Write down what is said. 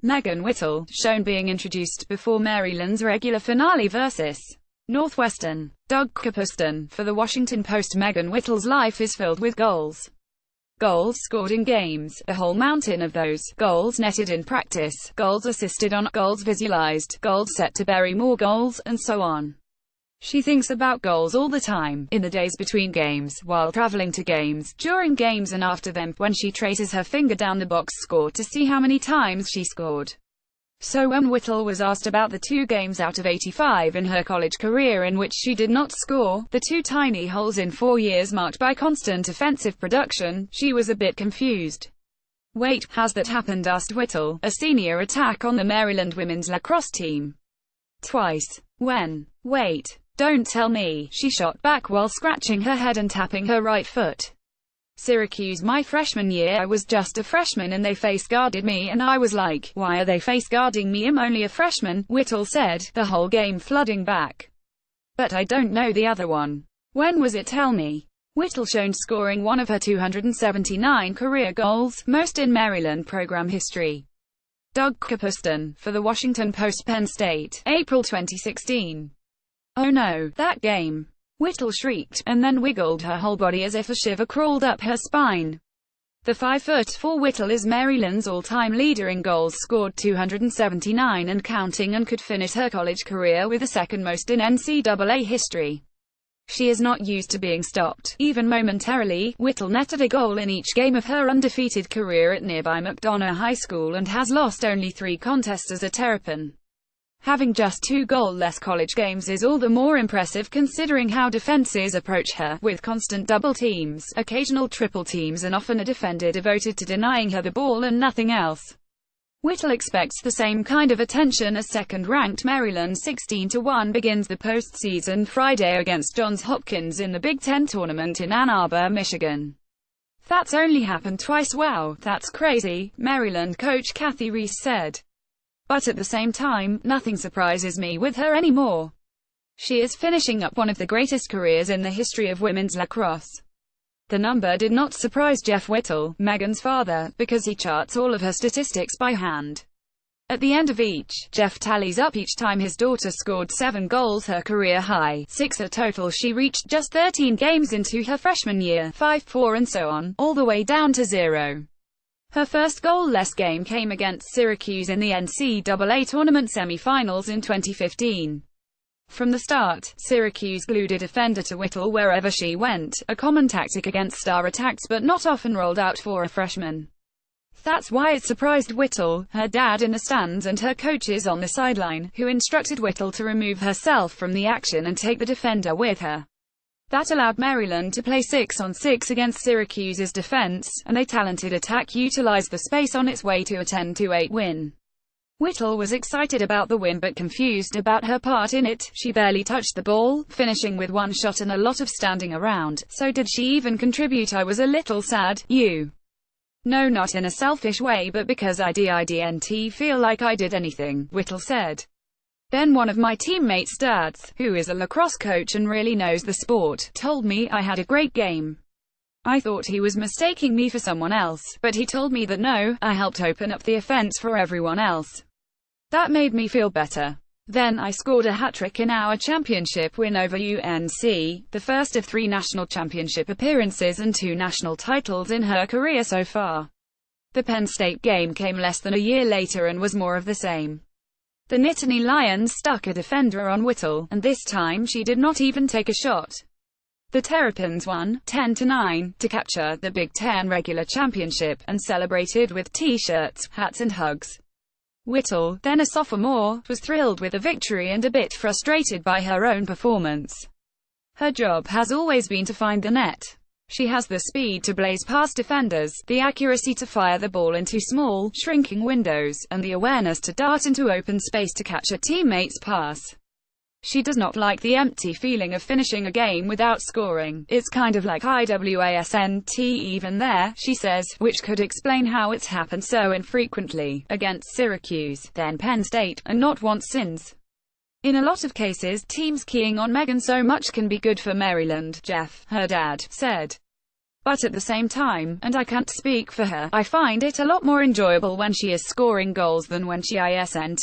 Megan Whittle, shown being introduced before Maryland's regular finale versus Northwestern. Doug Kapuston, for The Washington Post. Megan Whittle's life is filled with goals. Goals scored in games, a whole mountain of those, goals netted in practice, goals assisted on, goals visualized, goals set to bury more goals, and so on. She thinks about goals all the time, in the days between games, while traveling to games, during games and after them, when she traces her finger down the box score to see how many times she scored. So when Whittle was asked about the 2 games out of 85 in her college career in which she did not score, the 2 tiny holes in 4 years marked by constant offensive production, she was a bit confused. "Wait, has that happened?" asked Whittle, a senior attack on the Maryland women's lacrosse team. "Twice. When? Wait. Don't tell me," she shot back while scratching her head and tapping her right foot. "Syracuse my freshman year, I was just a freshman and they face-guarded me and I was like, why are they face-guarding me? I'm only a freshman," Whittle said, the whole game flooding back. "But I don't know the other one. When was it? Tell me." Whittle shown scoring one of her 279 career goals, most in Maryland program history. Doug Kapuston, for The Washington Post. Penn State, April 2016. "Oh no, that game," Whittle shrieked, and then wiggled her whole body as if a shiver crawled up her spine. The 5'4" Whittle is Maryland's all-time leader in goals scored, 279 and counting, and could finish her college career with the second most in NCAA history. She is not used to being stopped, even momentarily. Whittle netted a goal in each game of her undefeated career at nearby McDonough High School and has lost only 3 contests as a Terrapin. Having just 2 goal-less college games is all the more impressive considering how defenses approach her, with constant double teams, occasional triple teams, and often a defender devoted to denying her the ball and nothing else. Whittle expects the same kind of attention as second-ranked Maryland. 16-1 begins the postseason Friday against Johns Hopkins in the Big Ten tournament in Ann Arbor, Michigan. "That's only happened twice. Wow, that's crazy," Maryland coach Kathy Reese said. "But at the same time, nothing surprises me with her anymore. She is finishing up one of the greatest careers in the history of women's lacrosse." The number did not surprise Jeff Whittle, Megan's father, because he charts all of her statistics by hand. At the end of each, Jeff tallies up each time his daughter scored 7 goals, her career high, 6 a total she reached just 13 games into her freshman year, 5-4 and so on, all the way down to 0. Her first goal-less game came against Syracuse in the NCAA tournament semifinals in 2015. From the start, Syracuse glued a defender to Whittle wherever she went, a common tactic against star attacks but not often rolled out for a freshman. That's why it surprised Whittle, her dad in the stands and her coaches on the sideline, who instructed Whittle to remove herself from the action and take the defender with her. That allowed Maryland to play 6-on-6 against Syracuse's defense, and a talented attack utilized the space on its way to a 10-8 win. Whittle was excited about the win but confused about her part in it. She barely touched the ball, finishing with 1 shot and a lot of standing around. So did she even contribute? I was a little sad, No, not in a selfish way, but because I didn't feel like I did anything, Whittle said. Then one of my teammates' dads, who is a lacrosse coach and really knows the sport, told me I had a great game. I thought he was mistaking me for someone else, but he told me that no, I helped open up the offense for everyone else. That made me feel better. Then I scored a hat-trick in our championship win over UNC, the first of 3 national championship appearances and 2 national titles in her career so far. The Penn State game came less than a year later and was more of the same. The Nittany Lions stuck a defender on Whittle, and this time she did not even take a shot. The Terrapins won, 10-9, to capture the Big Ten regular championship, and celebrated with T-shirts, hats and hugs. Whittle, then a sophomore, was thrilled with the victory and a bit frustrated by her own performance. Her job has always been to find the net. She has the speed to blaze past defenders, the accuracy to fire the ball into small, shrinking windows, and the awareness to dart into open space to catch a teammate's pass. She does not like the empty feeling of finishing a game without scoring. It's kind of like IWASNT even there, she says, which could explain how it's happened so infrequently, against Syracuse, then Penn State, and not once since. In a lot of cases, teams keying on Megan so much can be good for Maryland, Jeff, her dad, said. But at the same time, and I can't speak for her, I find it a lot more enjoyable when she is scoring goals than when she isn't.